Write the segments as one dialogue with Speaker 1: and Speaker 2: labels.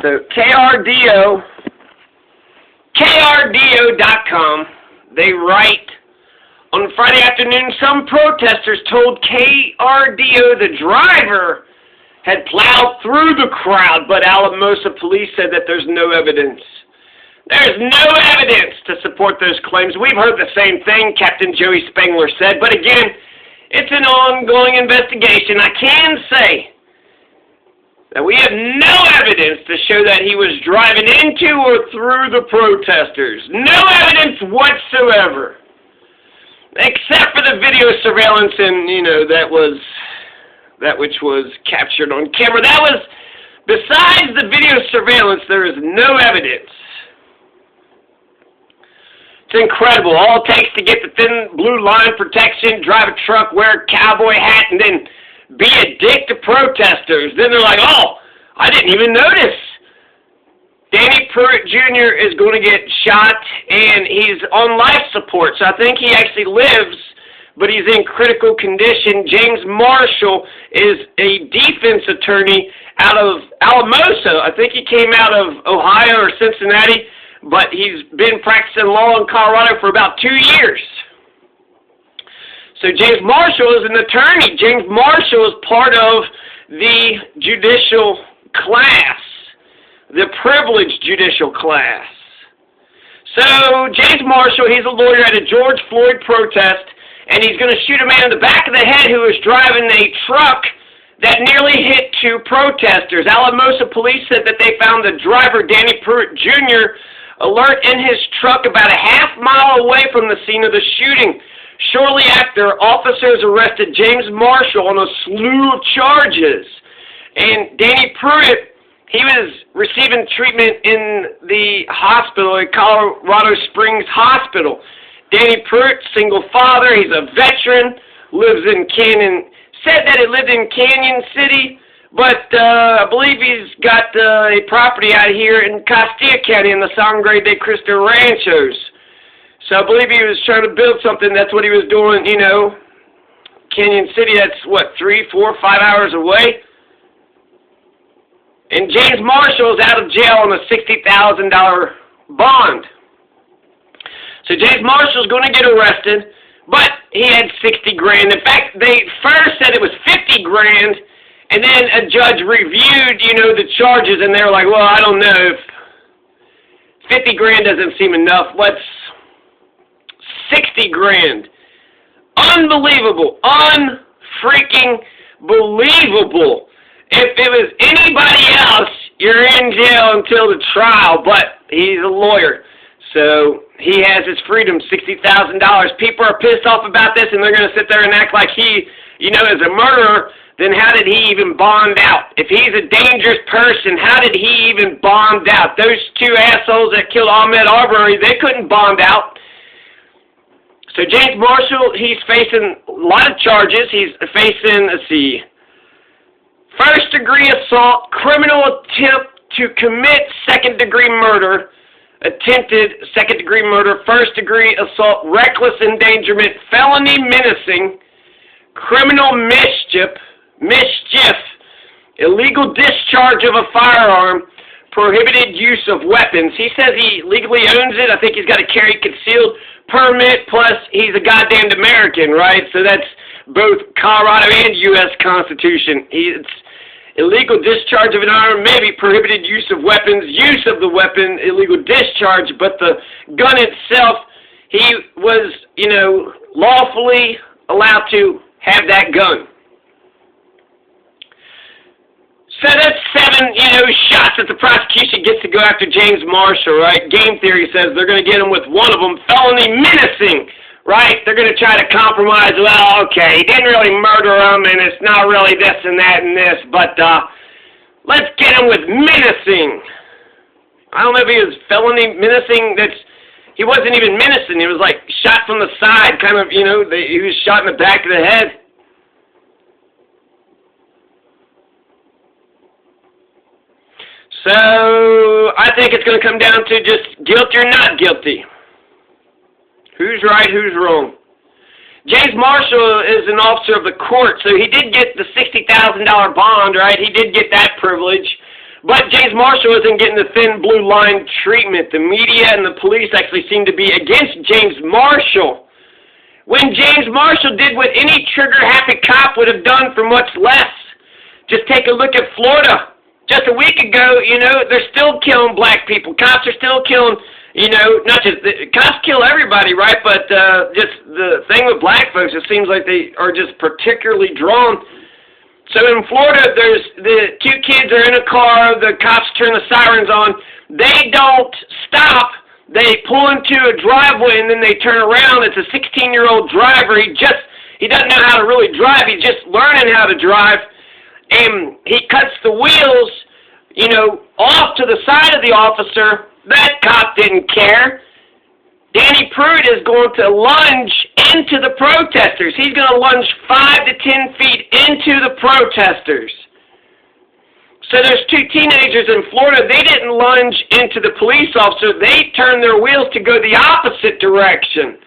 Speaker 1: So KRDO.com, they write, on Friday afternoon, some protesters told KRDO the driver had plowed through the crowd, but Alamosa police said that there's no evidence. There's no evidence to support those claims. We've heard the same thing, Captain Joey Spangler said, but again, it's an ongoing investigation. I can say that we have no evidence to show that he was driving into or through the protesters. No evidence whatsoever. Except for the video surveillance and, that which was captured on camera. Besides the video surveillance, there is no evidence. It's incredible. All it takes to get the thin blue line protection, drive a truck, wear a cowboy hat, and then be a dick to protesters. Then they're like, oh, I didn't even notice. Danny Pruitt Jr. is going to get shot, and he's on life support. So I think he actually lives, but he's in critical condition. James Marshall is a defense attorney out of Alamosa. I think he came out of Ohio or Cincinnati, but he's been practicing law in Colorado for about 2 years. So James Marshall is an attorney. James Marshall is part of the judicial class, the privileged judicial class. So James Marshall, he's a lawyer at a George Floyd protest, and he's going to shoot a man in the back of the head who was driving a truck that nearly hit 2 protesters. Alamosa police said that they found the driver, Danny Pruitt Jr., alert in his truck about a half-mile away from the scene of the shooting. Shortly after, officers arrested James Marshall on a slew of charges. And Danny Pruitt, he was receiving treatment in the hospital, at Colorado Springs Hospital. Danny Pruitt, single father, he's a veteran, lives in said that he lived in Canyon City, but I believe he's got a property out here in Castilla County in the Sangre de Cristo Ranchos. So I believe he was trying to build something. That's what he was doing, Canyon City, that's what, 3, 4, 5 hours away? And James Marshall is out of jail on a $60,000 bond. So James Marshall's going to get arrested, but he had 60 grand. In fact, they first said it was 50 grand, and then a judge reviewed, the charges, and they were like, well, I don't know, if 50 grand doesn't seem enough. Let's 60 grand. Unbelievable. Unfreaking believable. If it was anybody else, you're in jail until the trial, but he's a lawyer. So he has his freedom, $60,000. People are pissed off about this, and they're going to sit there and act like he, is a murderer. Then how did he even bond out? If he's a dangerous person, how did he even bond out? Those 2 assholes that killed Ahmaud Arbery, they couldn't bond out. So James Marshall, he's facing a lot of charges. He's facing, first-degree assault, criminal attempt to commit second-degree murder, attempted second-degree murder, first-degree assault, reckless endangerment, felony menacing, criminal mischief, illegal discharge of a firearm, prohibited use of weapons. He says he legally owns it. I think he's got a carry concealed permit, plus he's a goddamned American, right? So that's both Colorado and U.S. Constitution. It's illegal discharge of an arm, maybe prohibited use of weapons, use of the weapon, illegal discharge, but the gun itself, he was, lawfully allowed to have that gun. So that's 7, shots that the prosecution gets to go after James Marshall, right? Game theory says they're going to get him with one of them, felony menacing, right? They're going to try to compromise, well, okay, he didn't really murder him, and it's not really this and that and this, but let's get him with menacing. I don't know if he was felony menacing. He wasn't even menacing. He was like shot from the side, kind of, he was shot in the back of the head. So I think it's going to come down to just guilty or not guilty. Who's right, who's wrong? James Marshall is an officer of the court, so he did get the $60,000 bond, right? He did get that privilege. But James Marshall isn't getting the thin blue line treatment. The media and the police actually seem to be against James Marshall, when James Marshall did what any trigger-happy cop would have done for much less. Just take a look at Florida. Just a week ago, they're still killing black people. Cops are still killing, not just, cops kill everybody, right? But just the thing with black folks, it seems like they are just particularly drawn. So in Florida, there's the two kids are in a car, the cops turn the sirens on. They don't stop. They pull into a driveway, and then they turn around. It's a 16-year-old driver. He doesn't know how to really drive. He's just learning how to drive. And he cuts the wheels, off to the side of the officer. That cop didn't care. Danny Pruitt is going to lunge into the protesters. He's going to lunge 5 to 10 feet into the protesters. So there's two teenagers in Florida. They didn't lunge into the police officer. They turned their wheels to go the opposite direction.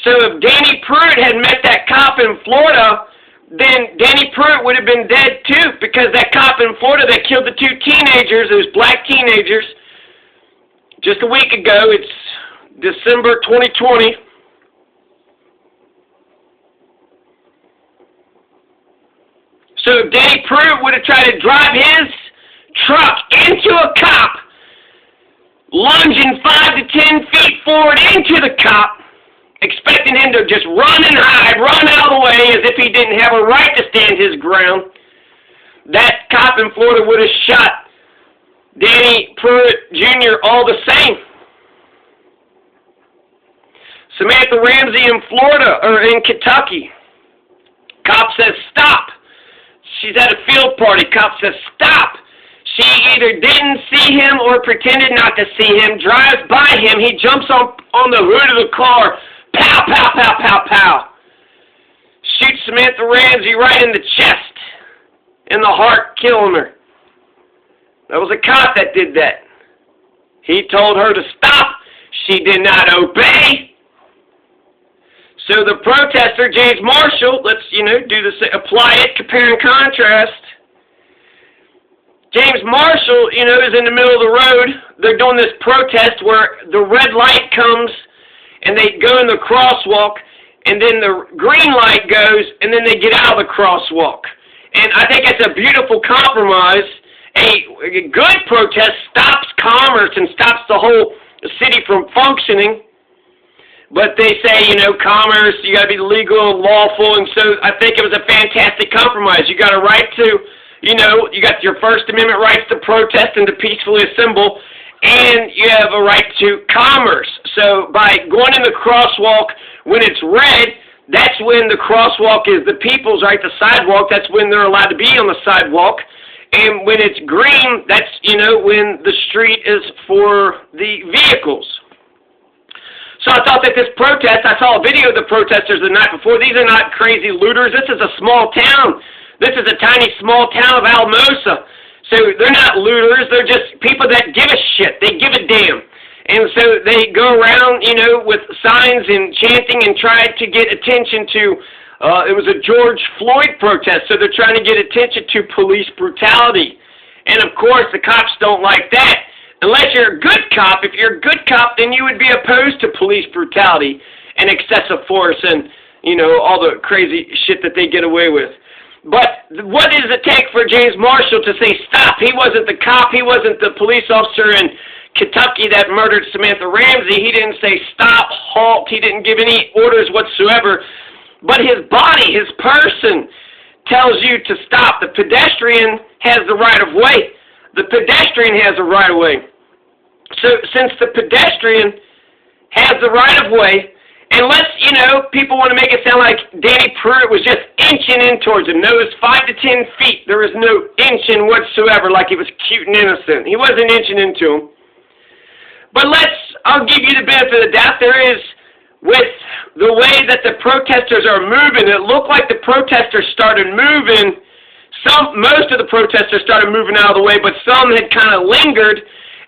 Speaker 1: So if Danny Pruitt had met that cop in Florida, then Danny Pruitt would have been dead too, because that cop in Florida that killed the two teenagers, those black teenagers, just a week ago, it's December 2020. So if Danny Pruitt would have tried to drive his truck into a cop, lunging 5 to 10 feet forward into the cop, expecting him to just run and hide, run out of the way as if he didn't have a right to stand his ground, that cop in Florida would have shot Danny Pruitt Jr. all the same. Samantha Ramsey in Florida, or in Kentucky. Cop says, stop. She's at a field party. Cop says, stop. She either didn't see him or pretended not to see him, drives by him. He jumps on the hood of the car. Pow, pow, pow, pow, pow. Shoots Samantha Ramsey right in the chest, in the heart, killing her. That was a cop that did that. He told her to stop. She did not obey. So the protester, James Marshall, let's, do this, apply it, compare and contrast. James Marshall, is in the middle of the road. They're doing this protest where the red light comes, and they go in the crosswalk, and then the green light goes, and then they get out of the crosswalk. And I think it's a beautiful compromise. A good protest stops commerce and stops the whole city from functioning. But they say, commerce, you got to be legal and lawful, and so I think it was a fantastic compromise. You got a right to, you got your First Amendment rights to protest and to peacefully assemble, and you have a right to commerce. So by going in the crosswalk when it's red, that's when the crosswalk is the people's right, the sidewalk, that's when they're allowed to be on the sidewalk. And when it's green, that's, when the street is for the vehicles. So I thought that this protest, I saw a video of the protesters the night before. These are not crazy looters. This is a small town. This is a tiny small town of Alamosa. So they're not looters. They're just people that give a shit. They give a damn. And so they go around, with signs and chanting and try to get attention to, it was a George Floyd protest. So they're trying to get attention to police brutality. And of course, the cops don't like that. Unless you're a good cop, if you're a good cop, then you would be opposed to police brutality and excessive force and, all the crazy shit that they get away with. But what does it take for James Marshall to say stop? He wasn't the cop. He wasn't the police officer in Kentucky that murdered Samantha Ramsey. He didn't say stop, halt. He didn't give any orders whatsoever. But his body, his person, tells you to stop. The pedestrian has the right of way. The pedestrian has a right of way. So since the pedestrian has the right of way, unless, people want to make it sound like Danny Pruitt was just inching in towards him. No, it was 5 to 10 feet. There was no inching whatsoever, like he was cute and innocent. He wasn't inching into him. But I'll give you the benefit of the doubt. There is, with the way that the protesters are moving, it looked like the protesters started moving. Most of the protesters started moving out of the way, but some had kind of lingered,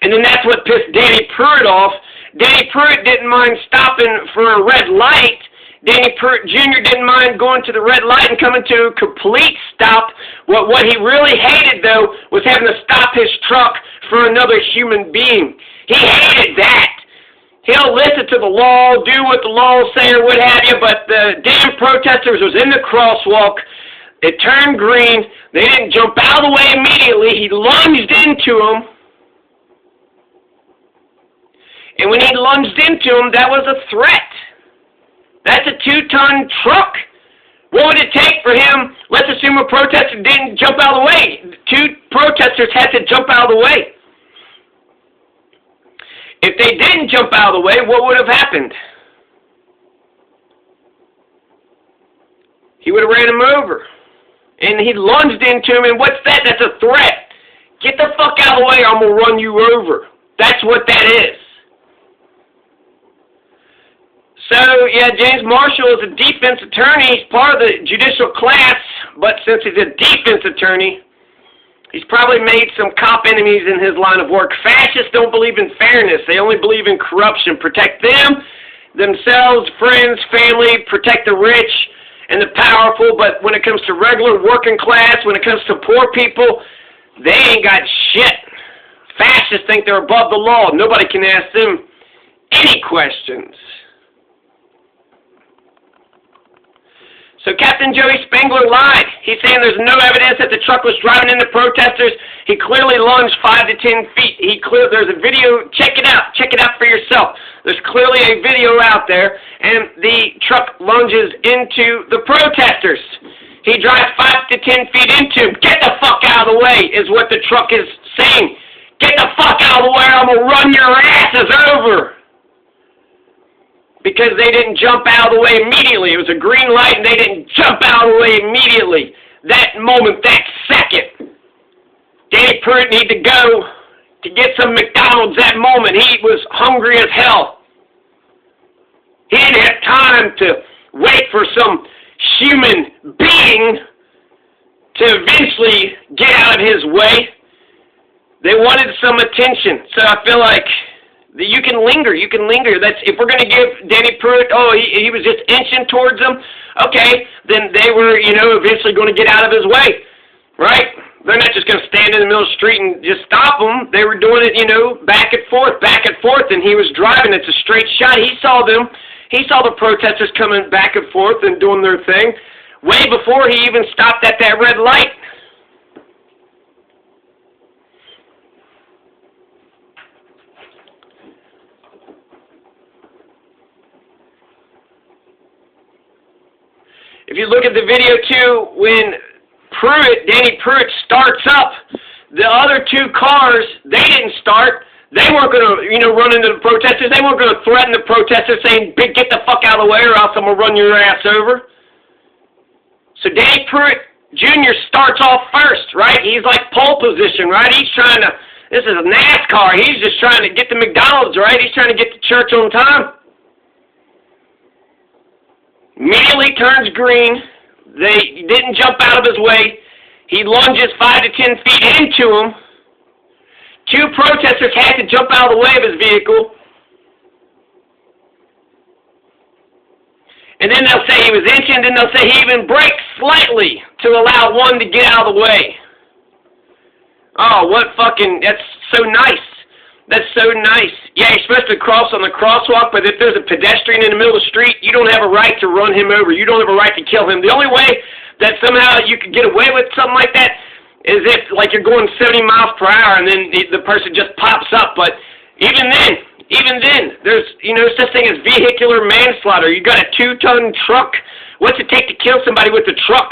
Speaker 1: and then that's what pissed Danny Pruitt off. Danny Pruitt didn't mind stopping for a red light Danny Pruitt Jr. didn't mind going to the red light and coming to a complete stop. What he really hated, though, was having to stop his truck for another human being. He hated that. He'll listen to the law, do what the law say or what have you, but the damn protesters was in the crosswalk. It turned green. They didn't jump out of the way immediately. He lunged into them. And when he lunged into them, that was a threat. That's a 2-ton truck. What would it take for him? Let's assume a protester didn't jump out of the way. 2 protesters had to jump out of the way. If they didn't jump out of the way, what would have happened? He would have ran him over. And he lunged into him, and what's that? That's a threat. Get the fuck out of the way or I'm going to run you over. That's what that is. So, yeah, James Marshall is a defense attorney. He's part of the judicial class, but since he's a defense attorney, he's probably made some cop enemies in his line of work. Fascists don't believe in fairness. They only believe in corruption. Protect them, themselves, friends, family, protect the rich and the powerful, but when it comes to regular working class, when it comes to poor people, they ain't got shit. Fascists think they're above the law. Nobody can ask them any questions. So Captain Joey Spangler lied. He's saying there's no evidence that the truck was driving into protesters. He clearly lunged 5 to 10 feet. There's a video. Check it out. Check it out for yourself. There's clearly a video out there, and the truck lunges into the protesters. He drives 5 to 10 feet into him. Get the fuck out of the way is what the truck is saying. Get the fuck out of the way or I'm going to run your asses over. Because they didn't jump out of the way immediately. It was a green light and they didn't jump out of the way immediately. That moment, that second. Danny Pruitt needed to go to get some McDonald's that moment. He was hungry as hell. He didn't have time to wait for some human being to eventually get out of his way. They wanted some attention. So I feel like you can linger. That's if we're going to give Danny Pruitt, he was just inching towards them, okay, then they were, eventually going to get out of his way, right? They're not just going to stand in the middle of the street and just stop him. They were doing it, back and forth, and he was driving. It's a straight shot. He saw them. He saw the protesters coming back and forth and doing their thing way before he even stopped at that red light. If you look at the video, too, when Danny Pruitt starts up, the other 2 cars, they didn't start. They weren't going to, run into the protesters. They weren't going to threaten the protesters saying, get the fuck out of the way or else I'm going to run your ass over. So Danny Pruitt Jr. starts off first, right? He's like pole position, right? This is a NASCAR. He's just trying to get to McDonald's, right? He's trying to get to church on time. Immediately turns green. They didn't jump out of his way. He lunges 5 to 10 feet into him. 2 protesters had to jump out of the way of his vehicle. And then they'll say he was inching, and then they'll say he even braked slightly to allow one to get out of the way. Oh, that's so nice. That's so nice. Yeah, you're supposed to cross on the crosswalk, but if there's a pedestrian in the middle of the street, you don't have a right to run him over. You don't have a right to kill him. The only way that somehow you could get away with something like that is if, like, you're going 70 miles per hour and then the person just pops up. But even then, there's, such thing as vehicular manslaughter. You got a 2-ton truck. What's it take to kill somebody with a truck?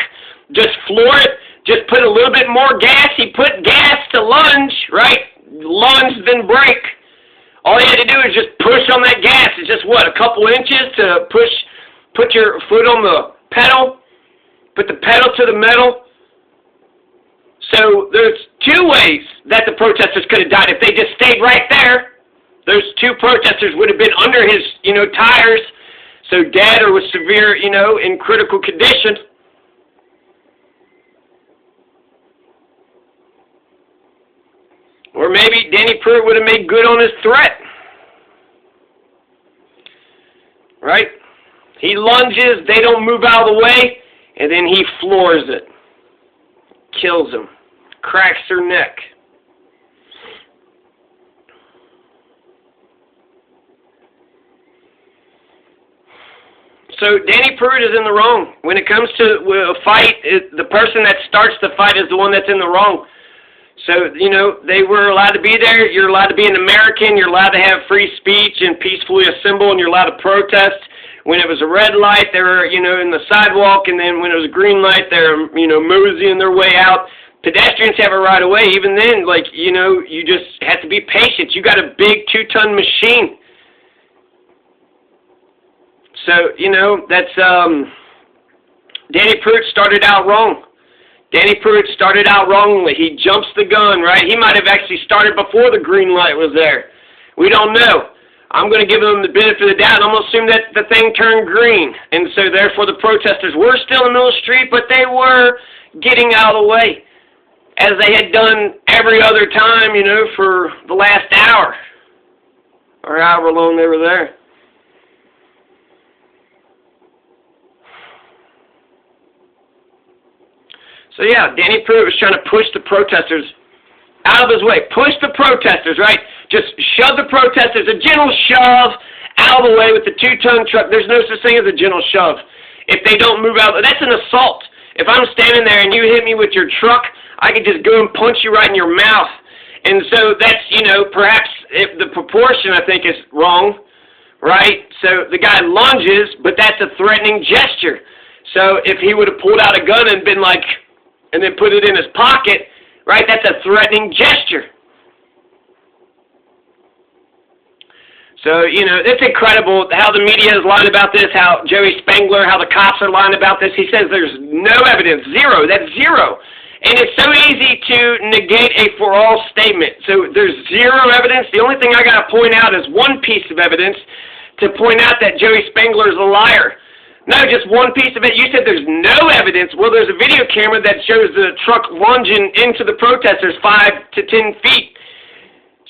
Speaker 1: Just floor it. Just put a little bit more gas. He put gas to lunge, right? Lunge, then brake. All you had to do is just push on that gas. It's just, a couple inches to put your foot on the pedal, put the pedal to the metal. So there's 2 ways that the protesters could have died. If they just stayed right there, those 2 protesters would have been under his, tires, so dead or with severe, in critical condition. Or maybe Danny Pruitt would have made good on his threat. Right? He lunges, they don't move out of the way, and then he floors it. Kills them. Cracks their neck. So Danny Pruitt is in the wrong. When it comes to a fight, the person that starts the fight is the one that's in the wrong. So, they were allowed to be there. You're allowed to be an American. You're allowed to have free speech and peacefully assemble, and you're allowed to protest. When it was a red light, they were, in the sidewalk, and then when it was a green light, they're, moseying their way out. Pedestrians have a right of way. Even then, you just have to be patient. You got a big 2-ton machine. So, that's, Danny Pruitt started out wrong. Danny Pruitt started out wrongly. He jumps the gun, right? He might have actually started before the green light was there. We don't know. I'm going to give him the benefit of the doubt. I'm going to assume that the thing turned green. And so, therefore, the protesters were still in the middle of the street, but they were getting out of the way, as they had done every other time, for the last hour, or however long they were there. So yeah, Danny Pruitt was trying to push the protesters out of his way. Push the protesters, right? Just shove the protesters, a gentle shove out of the way with the 2-ton truck. There's no such thing as a gentle shove. If they don't move out, that's an assault. If I'm standing there and you hit me with your truck, I could just go and punch you right in your mouth. And so that's, perhaps if the proportion, I think, is wrong, right? So the guy lunges, but that's a threatening gesture. So if he would have pulled out a gun and been like, and then put it in his pocket, right, that's a threatening gesture. So, it's incredible how the media is lying about this, how Joey Spangler, how the cops are lying about this. He says there's no evidence, zero, that's zero. And it's so easy to negate a for-all statement. So there's zero evidence. The only thing I got to point out is one piece of evidence to point out that Joey Spangler is a liar. No, just one piece of it. You said there's no evidence. Well, there's a video camera that shows the truck lunging into the protesters 5 to 10 feet.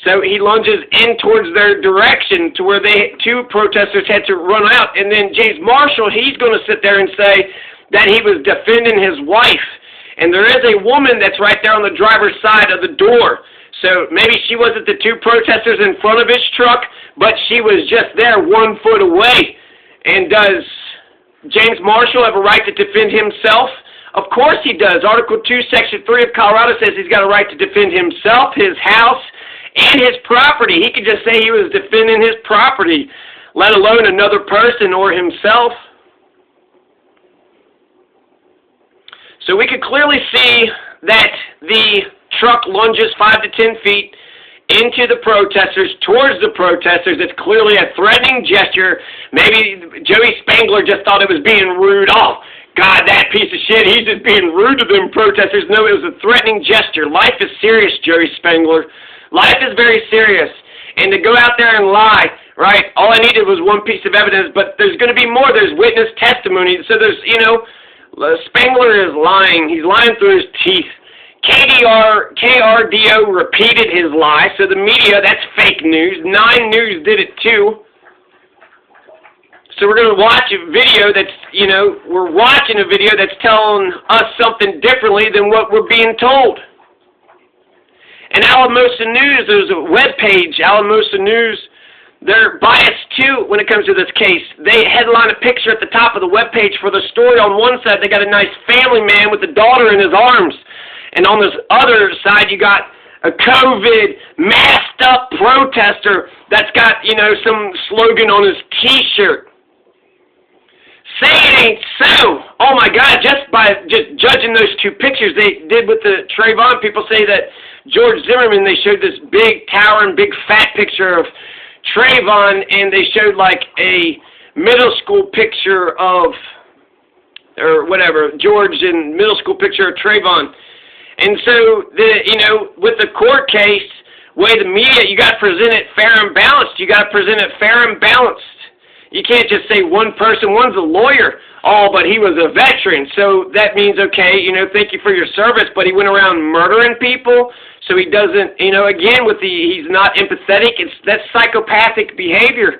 Speaker 1: So he lunges in towards their direction to where 2 protesters had to run out. And then James Marshall, he's going to sit there and say that he was defending his wife. And there is a woman that's right there on the driver's side of the door. So maybe she wasn't the 2 protesters in front of his truck, but she was just there 1 foot away. And does James Marshall have a right to defend himself? Of course he does. Article 2, Section 3 of Colorado says he's got a right to defend himself, his house, and his property. He could just say he was defending his property, let alone another person or himself. So we could clearly see that the truck lunges 5 to 10 feet into the protesters, towards the protesters. It's clearly a threatening gesture. Maybe Joey Spangler just thought it was being rude. Oh, God, that piece of shit, he's just being rude to them protesters. No, it was a threatening gesture. Life is serious, Joey Spangler. Life is very serious. And to go out there and lie, right, all I needed was one piece of evidence, but there's going to be more. There's witness testimony. So there's, Spangler is lying. He's lying through his teeth. KRDO repeated his lie, so the media, that's fake news. 9 News did it too. So we're going to watch a video that's, we're watching a video that's telling us something differently than what we're being told. And Alamosa News, there's a webpage, Alamosa News, they're biased too when it comes to this case. They headline a picture at the top of the webpage for the story. On one side, they got a nice family man with a daughter in his arms. And on this other side, you got a COVID masked up protester that's got, some slogan on his T-shirt. Say it ain't so. Oh my God, just judging those 2 pictures they did with the Trayvon, people say that George Zimmerman, they showed this big towering, big fat picture of Trayvon, and they showed like a middle school picture of, or whatever, George in middle school picture of Trayvon. And so, with the court case, way the media, you got to present it fair and balanced. You got to present it fair and balanced. You can't just say one person, one's a lawyer, but he was a veteran. So that means, okay, thank you for your service, but he went around murdering people. So he doesn't, again, he's not empathetic. That's psychopathic behavior.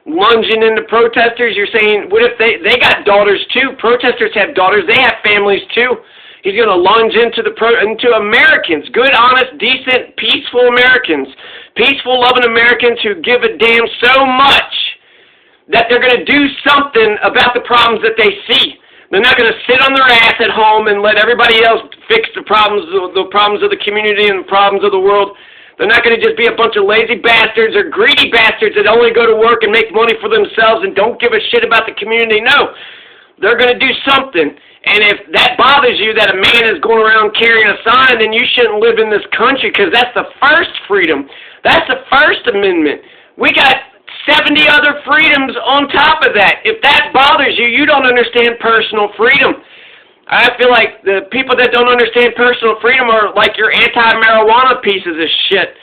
Speaker 1: lunging into protesters. You're saying, what if they got daughters too? Protesters have daughters. They have families too. He's going to lunge into into Americans, good, honest, decent, peaceful Americans, peaceful, loving Americans who give a damn so much that they're going to do something about the problems that they see. They're not going to sit on their ass at home and let everybody else fix the problems of the community and the problems of the world. They're not going to just be a bunch of lazy bastards or greedy bastards that only go to work and make money for themselves and don't give a shit about the community. No, they're going to do something. And if that bothers you, that a man is going around carrying a sign, then you shouldn't live in this country, because that's the first freedom. That's the First Amendment. We got 70 other freedoms on top of that. If that bothers you, you don't understand personal freedom. I feel like the people that don't understand personal freedom are like your anti-marijuana pieces of shit.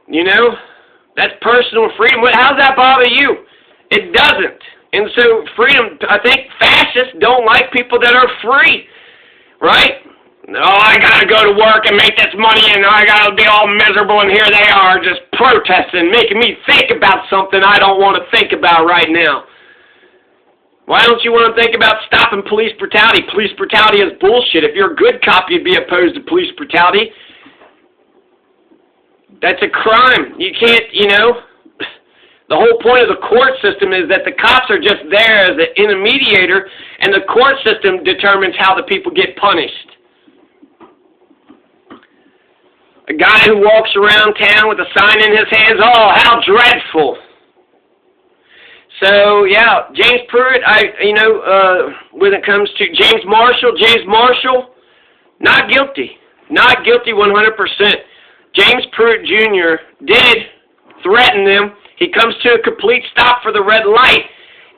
Speaker 1: You know? That's personal freedom. How does that bother you? It doesn't. And so freedom, I think fascists don't like people that are free, right? Oh, I got to go to work and make this money, and I got to be all miserable, and here they are just protesting, making me think about something I don't want to think about right now. Why don't you want to think about stopping police brutality? Police brutality is bullshit. If you're a good cop, you'd be opposed to police brutality. That's a crime. You can't, you know... The whole point of the court system is that the cops are just there as an intermediator, and the court system determines how the people get punished. A guy who walks around town with a sign in his hands, oh, how dreadful. So, yeah, James Pruitt, when it comes to James Marshall, not guilty. Not guilty 100%. James Pruitt Jr. did threaten them. He comes to a complete stop for the red light,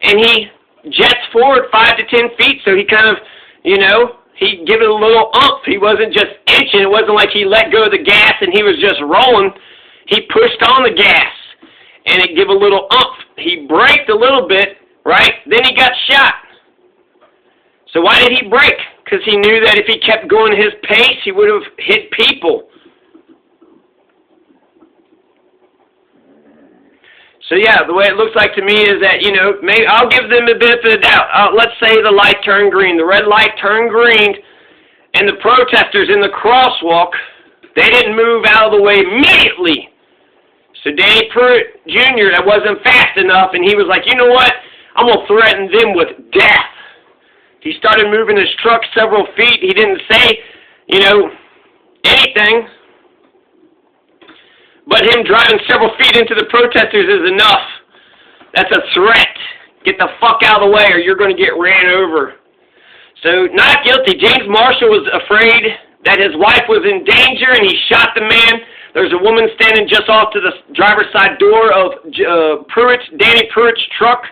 Speaker 1: and he jets forward 5 to 10 feet, so he kind of, he gave it a little umph. He wasn't just inching. It wasn't like he let go of the gas and he was just rolling. He pushed on the gas, and it gave a little umph. He braked a little bit, right? Then he got shot. So why did he brake? Because he knew that if he kept going his pace, he would have hit people. So, yeah, the way it looks like to me is that, maybe I'll give them a benefit of the doubt. Let's say the light turned green. The red light turned green, and the protesters in the crosswalk, they didn't move out of the way immediately. So Danny Pruitt Jr., that wasn't fast enough, and he was like, you know what? I'm going to threaten them with death. He started moving his truck several feet. He didn't say, anything. But him driving several feet into the protesters is enough. That's a threat. Get the fuck out of the way or you're going to get ran over. So, not guilty. James Marshall was afraid that his wife was in danger and he shot the man. There's a woman standing just off to the driver's side door of Danny Pruitt's truck.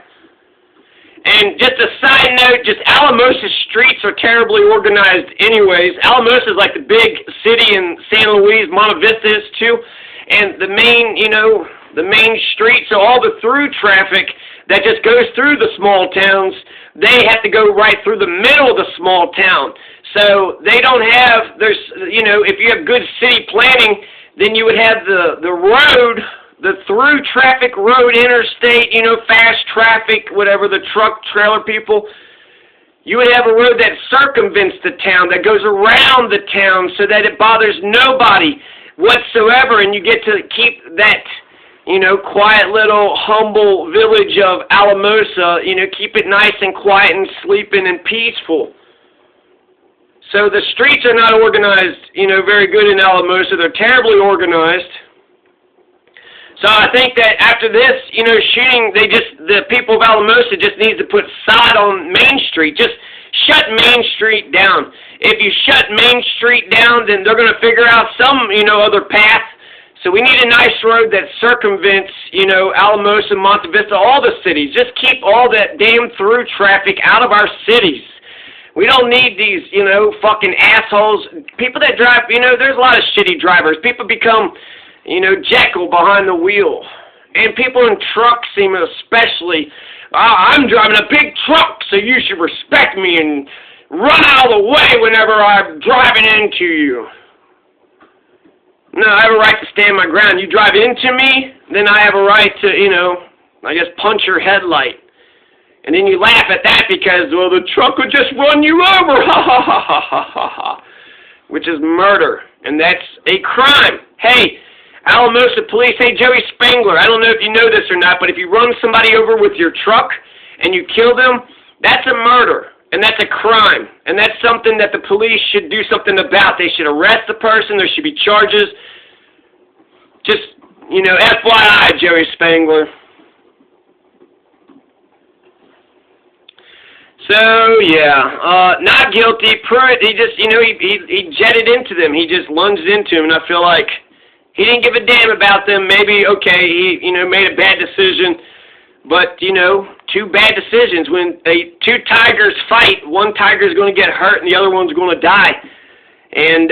Speaker 1: And just a side note, just Alamosa streets are terribly organized anyways. Alamosa is like the big city in San Luis, Monte Vista is too. And the main streets, so all the through traffic that just goes through the small towns, they have to go right through the middle of the small town. So they don't have, if you have good city planning, then you would have the road, the through traffic road, interstate, fast traffic, whatever, the truck, trailer people. You would have a road that circumvents the town, that goes around the town so that it bothers nobody whatsoever, and you get to keep that, quiet little humble village of Alamosa, keep it nice and quiet and sleeping and peaceful. So the streets are not organized, very good in Alamosa. They're terribly organized. So I think that after this, shooting, the people of Alamosa just need to put sod on Main Street. Just shut Main Street down. If you shut Main Street down, then they're going to figure out some, other path. So we need a nice road that circumvents, Alamosa, Monte Vista, all the cities. Just keep all that damn through traffic out of our cities. We don't need these, fucking assholes. People that drive, there's a lot of shitty drivers. People become, Jekyll behind the wheel. And people in trucks seem especially, I'm driving a big truck, so you should respect me and run out of the way whenever I'm driving into you. No, I have a right to stand my ground. You drive into me, then I have a right to, I guess punch your headlight. And then you laugh at that because, well, the truck would just run you over, ha ha ha ha ha ha ha, which is murder, and that's a crime. Hey, Alamosa police, hey, Joey Spangler, I don't know if you know this or not, but if you run somebody over with your truck and you kill them, that's a murder, and that's a crime, and that's something that the police should do something about. They should arrest the person. There should be charges. Just, FYI, Joey Spangler. So, yeah, not guilty. Pruitt, he just, he jetted into them. He just lunged into them, and I feel like he didn't give a damn about them. Maybe, okay, he, made a bad decision, but, two bad decisions. When two tigers fight, one tiger's going to get hurt and the other one's going to die. And,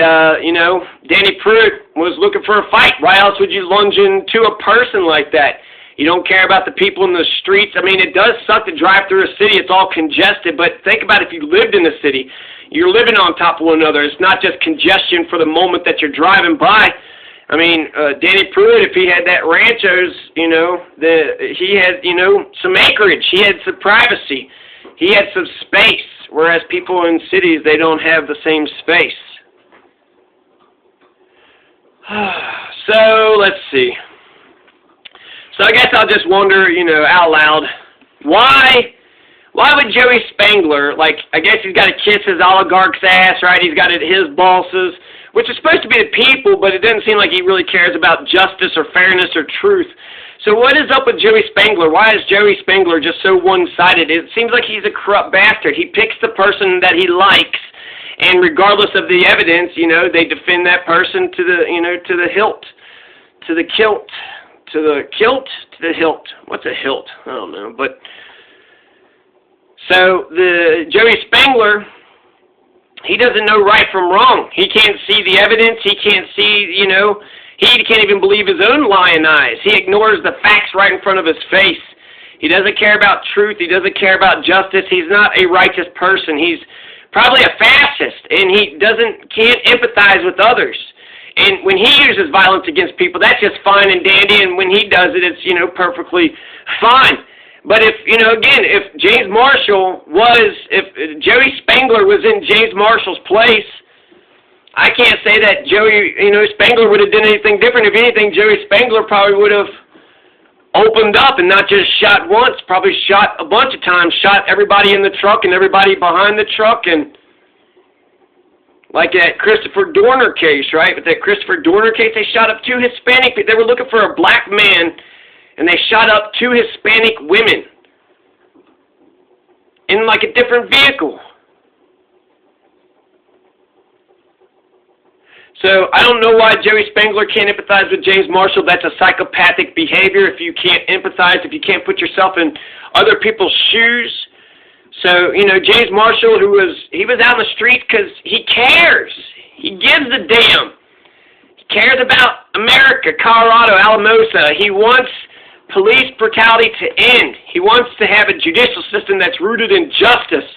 Speaker 1: Danny Pruitt was looking for a fight. Why else would you lunge into a person like that? You don't care about the people in the streets. I mean, it does suck to drive through a city. It's all congested, but think about if you lived in the city. You're living on top of one another. It's not just congestion for the moment that you're driving by. I mean, Danny Pruitt, if he had that ranchos, he had, some acreage. He had some privacy. He had some space, whereas people in cities, they don't have the same space. So, let's see. So I guess I'll just wonder, out loud, why would Joey Spangler, I guess he's got to kiss his oligarch's ass, right? He's got his bosses, which is supposed to be the people, but it doesn't seem like he really cares about justice or fairness or truth. So what is up with Joey Spangler? Why is Joey Spangler just so one-sided? It seems like he's a corrupt bastard. He picks the person that he likes, and regardless of the evidence, they defend that person to the, to the hilt, to the kilt. To the kilt, to the hilt. What's a hilt? I don't know. But so the Joey Spangler, he doesn't know right from wrong. He can't see the evidence. He can't see, he can't even believe his own lying eyes. He ignores the facts right in front of his face. He doesn't care about truth. He doesn't care about justice. He's not a righteous person. He's probably a fascist, and he can't empathize with others. And when he uses violence against people, that's just fine and dandy, and when he does it, it's, perfectly fine. But if, again, if Joey Spangler was in James Marshall's place, I can't say that Joey, Spangler would have done anything different. If anything, Joey Spangler probably would have opened up and not just shot once, probably shot a bunch of times, shot everybody in the truck and everybody behind the truck, and like that Christopher Dorner case, right? With that Christopher Dorner case, they shot up two Hispanic people. They were looking for a black man, and they shot up two Hispanic women in like a different vehicle. So I don't know why Joey Spangler can't empathize with James Marshall. That's a psychopathic behavior. If you can't empathize, if you can't put yourself in other people's shoes. So, James Marshall, he was out in the streets because he cares. He gives a damn. He cares about America, Colorado, Alamosa. He wants police brutality to end. He wants to have a judicial system that's rooted in justice.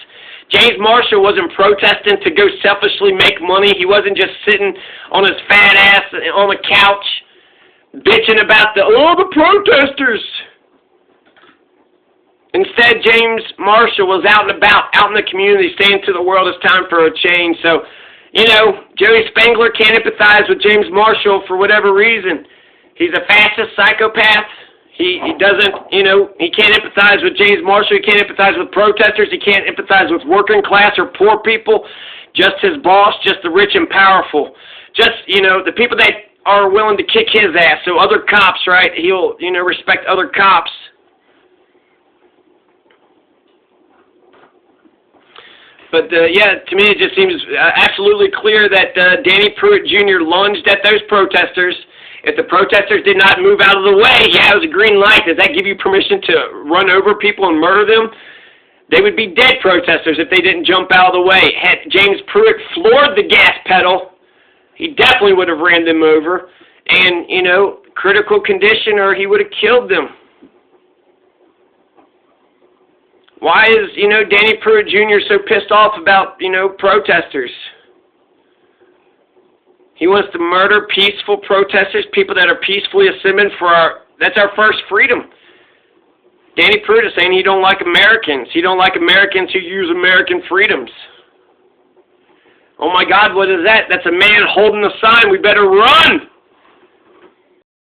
Speaker 1: James Marshall wasn't protesting to go selfishly make money. He wasn't just sitting on his fat ass on the couch bitching about the protesters. Instead, James Marshall was out and about, out in the community, saying to the world it's time for a change. So, Joey Spangler can't empathize with James Marshall for whatever reason. He's a fascist psychopath. He doesn't, he can't empathize with James Marshall. He can't empathize with protesters. He can't empathize with working class or poor people. Just his boss, just the rich and powerful. Just, the people that are willing to kick his ass. So other cops, right, he'll, respect other cops. But, to me it just seems absolutely clear that Danny Pruitt Jr. lunged at those protesters. If the protesters did not move out of the way, it was a green light. Does that give you permission to run over people and murder them? They would be dead protesters if they didn't jump out of the way. Had James Pruitt floored the gas pedal, he definitely would have ran them over. And, critical condition, or he would have killed them. Why is, Danny Pruitt Jr. so pissed off about, protesters? He wants to murder peaceful protesters, people that are peacefully assembling that's our first freedom. Danny Pruitt is saying he don't like Americans. He don't like Americans who use American freedoms. Oh my God, what is that? That's a man holding a sign. We better run.